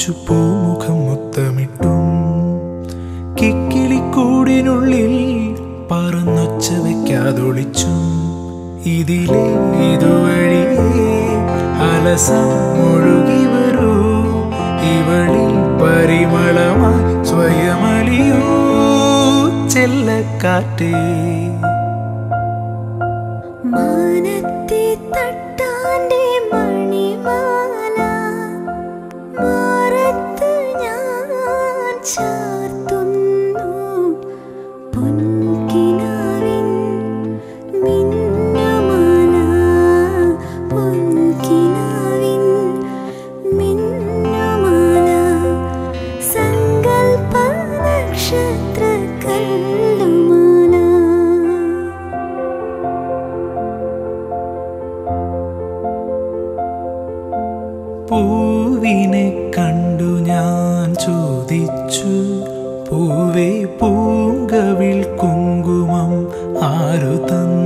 കൊച്ചു പൂമുഖം മുത്തമിട്ടും കിക്കിളിക്കൂടിനുള്ളിൽ പറന്നൊച്ച വയ്ക്കാതൊളിച്ചും ഇതിലേ ഇതുവഴിയേ അലസം ഒഴുകി വരൂ ഇവളിൽ പരിമളമായി സ്വയമലിയൂ ചെല്ലക്കാറ്റേ മാനത്തെ തട്ടാന്റെ മണിമാല മാറത്ത് ഞാൻ ചാർത്തുന്നു പൊൻകിനാവിൻ മിന്നുമാല പൊൻകിനാവിൻ മിന്നുമാല സങ്കൽപ്പ നക്ഷത്ര കല്ലുമാല പൂവിനെ കണ്ടു ഞാൻ ചോദിച്ചു പൂവേ പൂങ്കവിൽ കുങ്കുമം ആരു തന്നു